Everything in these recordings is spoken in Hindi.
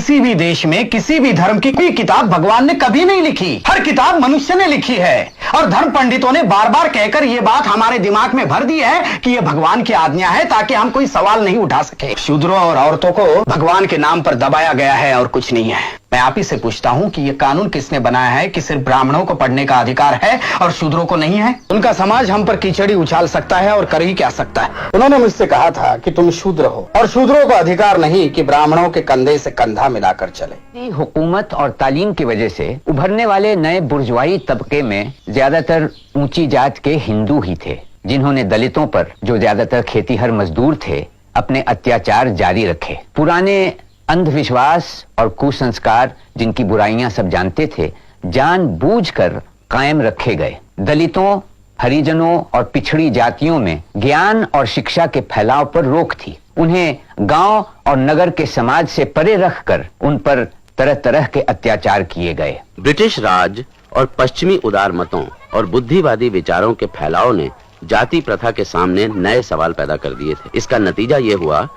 किसी भी देश में किसी भी धर्म की कोई किताब भगवान ने कभी नहीं लिखी। हर किताब मनुष्य ने लिखी है और धर्म पंडितों ने बार बार कहकर यह बात हमारे दिमाग में भर दी है कि यह भगवान की आज्ञा है ताकि हम कोई सवाल नहीं उठा सके। शूद्रों और औरतों को भगवान के नाम पर दबाया गया है और कुछ नहीं है। मैं आप ही से पूछता हूं कि यह कानून किसने बनाया है कि सिर्फ ब्राह्मणों को पढ़ने का अधिकार है और शूद्रों को नहीं है? उनका समाज हम पर कीचड़ी उछाल सकता है और कर ही क्या सकता है। उन्होंने मुझसे कहा था कि तुम शूद्र हो और शूद्रों को अधिकार नहीं कि ब्राह्मणों के कंधे से कंधा मिलाकर चले। हुकूमत और तालीम की वजह से उभरने वाले नए बुर्जुआई तबके में ज्यादातर ऊंची जात के हिंदू ही थे, जिन्होंने दलितों पर, जो ज्यादातर खेतीहर मजदूर थे, अपने अत्याचार जारी रखे। पुराने अंधविश्वास और कुसंस्कार, जिनकी बुराइयां सब जानते थे, जानबूझकर कायम रखे गए। दलितों, हरिजनों और पिछड़ी जातियों में ज्ञान और शिक्षा के फैलाव पर रोक थी। उन्हें गांव और नगर के समाज से परे रखकर उन पर तरह तरह के अत्याचार किए गए। ब्रिटिश राज और पश्चिमी उदार मतों और बुद्धिवादी विचारों के फैलाव ने जाति प्रथा के सामने नए सवाल पैदा कर दिए थे। इसका नतीजा ये हुआ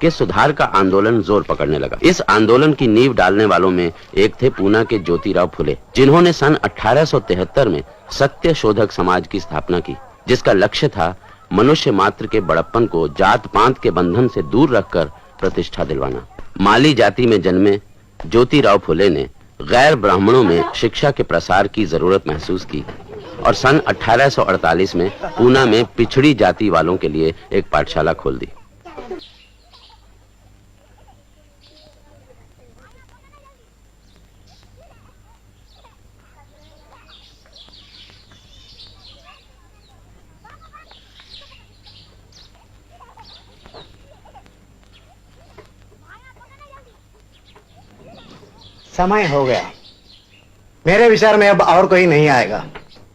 कि सुधार का आंदोलन जोर पकड़ने लगा। इस आंदोलन की नींव डालने वालों में एक थे पूना के ज्योतिराव फुले, जिन्होंने सन 1873 में सत्य शोधक समाज की स्थापना की, जिसका लक्ष्य था मनुष्य मात्र के बड़प्पन को जात पात के बंधन से दूर रखकर प्रतिष्ठा दिलवाना। माली जाति में जन्मे ज्योतिराव फुले ने गैर ब्राह्मणों में शिक्षा के प्रसार की जरूरत महसूस की और सन 1848 में पूना में पिछड़ी जाति वालों के लिए एक पाठशाला खोल दी। समय हो गया। मेरे विचार में अब और कोई नहीं आएगा।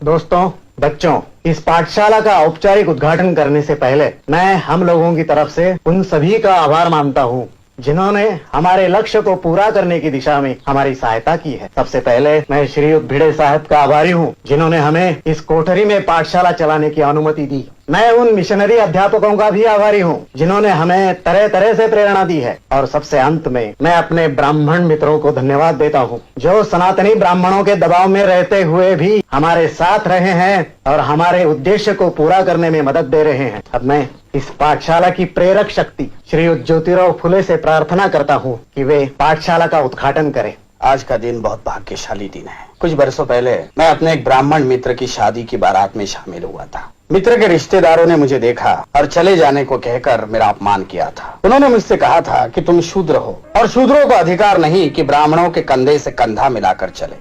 दोस्तों, बच्चों, इस पाठशाला का औपचारिक उद्घाटन करने से पहले मैं हम लोगों की तरफ से उन सभी का आभार मानता हूँ जिन्होंने हमारे लक्ष्य को पूरा करने की दिशा में हमारी सहायता की है। सबसे पहले मैं श्रीयुत भिड़े साहब का आभारी हूँ जिन्होंने हमें इस कोठरी में पाठशाला चलाने की अनुमति दी। मैं उन मिशनरी अध्यापकों का भी आभारी हूँ जिन्होंने हमें तरह तरह से प्रेरणा दी है। और सबसे अंत में मैं अपने ब्राह्मण मित्रों को धन्यवाद देता हूँ जो सनातनी ब्राह्मणों के दबाव में रहते हुए भी हमारे साथ रहे हैं और हमारे उद्देश्य को पूरा करने में मदद दे रहे हैं। अब मैं इस पाठशाला की प्रेरक शक्ति श्रीयुत ज्योतिराव फुले से प्रार्थना करता हूँ कि वे पाठशाला का उद्घाटन करें। आज का दिन बहुत भाग्यशाली दिन है। कुछ बरसों पहले मैं अपने एक ब्राह्मण मित्र की शादी की बारात में शामिल हुआ था। मित्र के रिश्तेदारों ने मुझे देखा और चले जाने को कहकर मेरा अपमान किया था। उन्होंने मुझसे कहा था कि तुम शूद्र हो और शूद्रों को अधिकार नहीं कि ब्राह्मणों के कंधे से कंधा मिलाकर चले।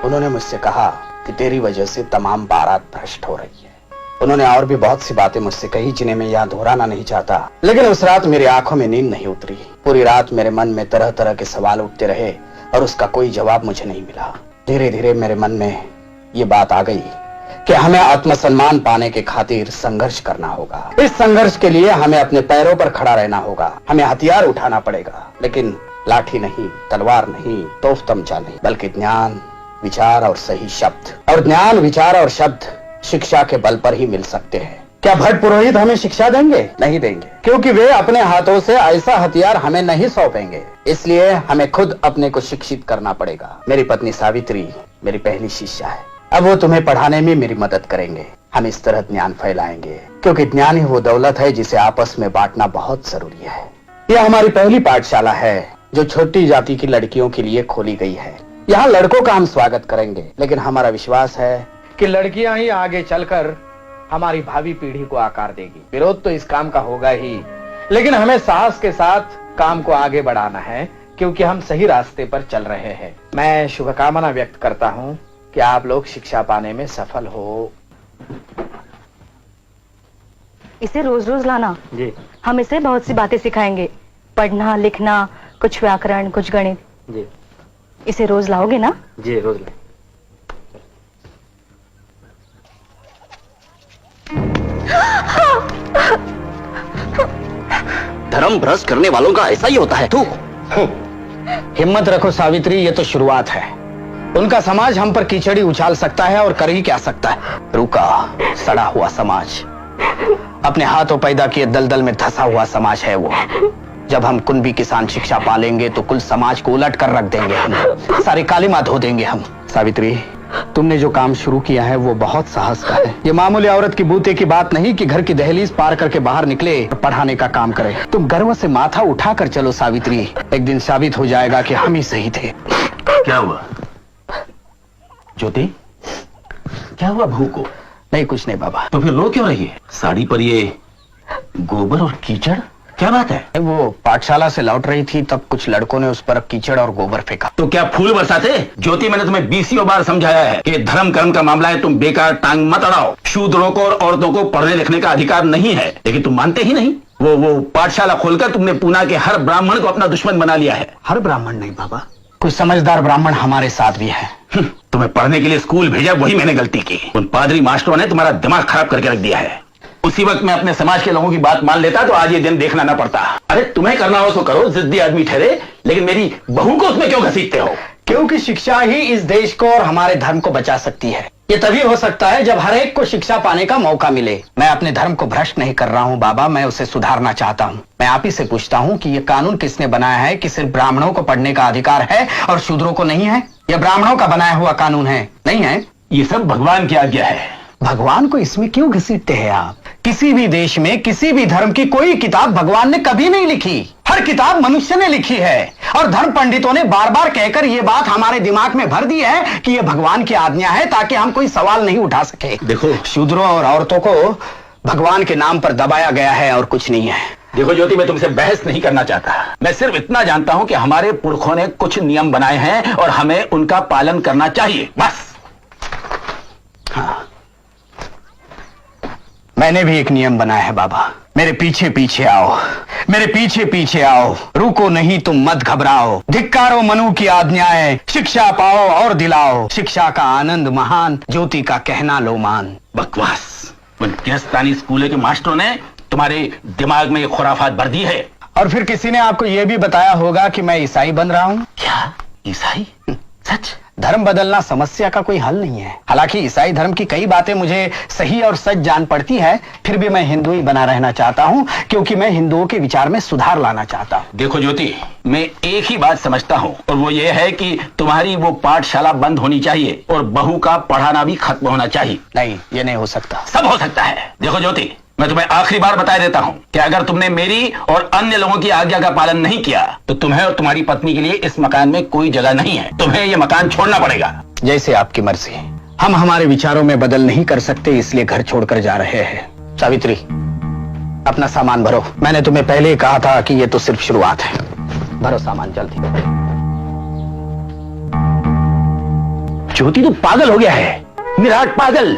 उन्होंने मुझसे कहा कि तेरी वजह से तमाम बारात भ्रष्ट हो रही है। उन्होंने और भी बहुत सी बातें मुझसे कही जिन्हें मैं यहाँ दोहराना नहीं चाहता, लेकिन उस रात मेरी आंखों में नींद नहीं उतरी। पूरी रात मेरे मन में तरह तरह के सवाल उठते रहे और उसका कोई जवाब मुझे नहीं मिला। धीरे धीरे मेरे मन में ये बात आ गई कि हमें आत्मसम्मान पाने के खातिर संघर्ष करना होगा। इस संघर्ष के लिए हमें अपने पैरों पर खड़ा रहना होगा। हमें हथियार उठाना पड़ेगा, लेकिन लाठी नहीं, तलवार नहीं, तोप तमचा नहीं, बल्कि ज्ञान, विचार और सही शब्द। और ज्ञान, विचार और शब्द शिक्षा के बल पर ही मिल सकते हैं। क्या भट्ट पुरोहित हमें शिक्षा देंगे? नहीं देंगे, क्योंकि वे अपने हाथों से ऐसा हथियार हमें नहीं सौंपेंगे। इसलिए हमें खुद अपने को शिक्षित करना पड़ेगा। मेरी पत्नी सावित्री मेरी पहली शिष्या है। अब वो तुम्हें पढ़ाने में मेरी मदद करेंगे। हम इस तरह ज्ञान फैलाएंगे, क्योंकि ज्ञान ही वो दौलत है जिसे आपस में बांटना बहुत जरूरी है। यह हमारी पहली पाठशाला है जो छोटी जाति की लड़कियों के लिए खोली गई है। यहाँ लड़कों का हम स्वागत करेंगे, लेकिन हमारा विश्वास है कि लड़कियां ही आगे चलकर हमारी भावी पीढ़ी को आकार देगी। विरोध तो इस काम का होगा ही, लेकिन हमें साहस के साथ काम को आगे बढ़ाना है, क्योंकि हम सही रास्ते पर चल रहे हैं। मैं शुभकामना व्यक्त करता हूँ कि आप लोग शिक्षा पाने में सफल हो। इसे रोज रोज लाना जी। हम इसे बहुत सी बातें सिखाएंगे, पढ़ना, लिखना, कुछ व्याकरण, कुछ गणित जी। इसे रोज लाओगे ना? जी, रोज लाए। धर्म भ्रष्ट करने वालों का ऐसा ही होता है। तू हिम्मत रखो सावित्री, ये तो शुरुआत है। उनका समाज हम पर कीचड़ी उछाल सकता है और कर ही क्या सकता है। रुका सड़ा हुआ समाज, अपने हाथों पैदा किए दलदल में धंसा हुआ समाज है वो, जब हम कुनबी किसान शिक्षा पालेंगे तो कुल समाज को उलट कर रख देंगे हम, सारे कालिमा धो देंगे हम। सावित्री, तुमने जो काम शुरू किया है वो बहुत साहस का है। ये मामूली औरत की बूते की बात नहीं कि घर की दहलीज पार करके बाहर निकले और पढ़ाने का काम करे। तुम गर्व से माथा उठा कर चलो सावित्री, एक दिन साबित हो जाएगा कि हम ही सही थे। क्या हुआ ज्योति? क्या हुआ बहू को? नहीं, कुछ नहीं बाबा। तो फिर रो क्यों रही है? साड़ी पर ये गोबर और कीचड़, क्या बात है? वो पाठशाला से लौट रही थी, तब कुछ लड़कों ने उस पर कीचड़ और गोबर फेंका। तो क्या फूल बरसाते? ज्योति, मैंने तुम्हें 20 बार समझाया है कि धर्म कर्म का मामला है, तुम बेकार टांग मत अड़ाओ। शूद्रों को और औरतों को पढ़ने लिखने का अधिकार नहीं है, लेकिन तुम मानते ही नहीं। वो पाठशाला खोलकर तुमने पूना के हर ब्राह्मण को अपना दुश्मन बना लिया है। हर ब्राह्मण नहीं बाबा, कुछ समझदार ब्राह्मण हमारे साथ भी हैं। तुम्हें पढ़ने के लिए स्कूल भेजा, वही मैंने गलती की। उन पादरी मास्टरों ने तुम्हारा दिमाग खराब करके रख दिया है। उसी वक्त मैं अपने समाज के लोगों की बात मान लेता तो आज ये दिन देखना ना पड़ता। अरे तुम्हें करना हो तो करो, जिद्दी आदमी ठहरे, लेकिन मेरी बहू को उसमें क्यों घसीटते हो? क्योंकि शिक्षा ही इस देश को और हमारे धर्म को बचा सकती है। ये तभी हो सकता है जब हर एक को शिक्षा पाने का मौका मिले। मैं अपने धर्म को भ्रष्ट नहीं कर रहा हूँ बाबा, मैं उसे सुधारना चाहता हूँ। मैं आप ही से पूछता हूँ कि ये कानून किसने बनाया है कि सिर्फ ब्राह्मणों को पढ़ने का अधिकार है और शूद्रों को नहीं है? यह ब्राह्मणों का बनाया हुआ कानून है, नहीं है? ये सब भगवान की आज्ञा है। भगवान को इसमें क्यों घसीटते हैं आप? किसी भी देश में किसी भी धर्म की कोई किताब भगवान ने कभी नहीं लिखी, हर किताब मनुष्य ने लिखी है। और धर्म पंडितों ने बार बार कहकर ये बात हमारे दिमाग में भर दी है कि ये भगवान की आज्ञा है, ताकि हम कोई सवाल नहीं उठा सके। देखो, शूद्रों और औरतों को भगवान के नाम पर दबाया गया है और कुछ नहीं है। देखो ज्योति, मैं तुमसे बहस नहीं करना चाहता। मैं सिर्फ इतना जानता हूं कि हमारे पुरखों ने कुछ नियम बनाए हैं और हमें उनका पालन करना चाहिए, बस। हाँ, मैंने भी एक नियम बनाया है बाबा। मेरे पीछे पीछे आओ, मेरे पीछे पीछे आओ, रुको नहीं तुम मत घबराओ, धिक्कारो मनु की आज्ञाएं, शिक्षा पाओ और दिलाओ, शिक्षा का आनंद महान, ज्योति का कहना लो मान। बकवास। उन गिरस्तानी स्कूल के मास्टरों ने तुम्हारे दिमाग में ये खुराफात भर दी है। और फिर किसी ने आपको यह भी बताया होगा कि मैं ईसाई बन रहा हूँ। क्या? ईसाई? सच? धर्म बदलना समस्या का कोई हल नहीं है। हालांकि ईसाई धर्म की कई बातें मुझे सही और सच जान पड़ती है, फिर भी मैं हिंदू ही बना रहना चाहता हूँ, क्योंकि मैं हिंदुओं के विचार में सुधार लाना चाहता हूँ। देखो ज्योति, मैं एक ही बात समझता हूँ, और वो ये है कि तुम्हारी वो पाठशाला बंद होनी चाहिए और बहू का पढ़ाना भी खत्म होना चाहिए। नहीं, ये नहीं हो सकता। सब हो सकता है। देखो ज्योति, मैं तुम्हें आखिरी बार बता देता हूँ कि अगर तुमने मेरी और अन्य लोगों की आज्ञा का पालन नहीं किया तो तुम्हें और तुम्हारी पत्नी के लिए इस मकान में कोई जगह नहीं है। तुम्हें ये मकान छोड़ना पड़ेगा। जैसे आपकी मर्जी। हम हमारे विचारों में बदल नहीं कर सकते, इसलिए घर छोड़कर जा रहे हैं। सावित्री, अपना सामान भरो। मैंने तुम्हें पहले ही कहा था कि ये तो सिर्फ शुरुआत है। भरो सामान जल्दी। ज्योति, तू पागल हो गया है, निराट पागल।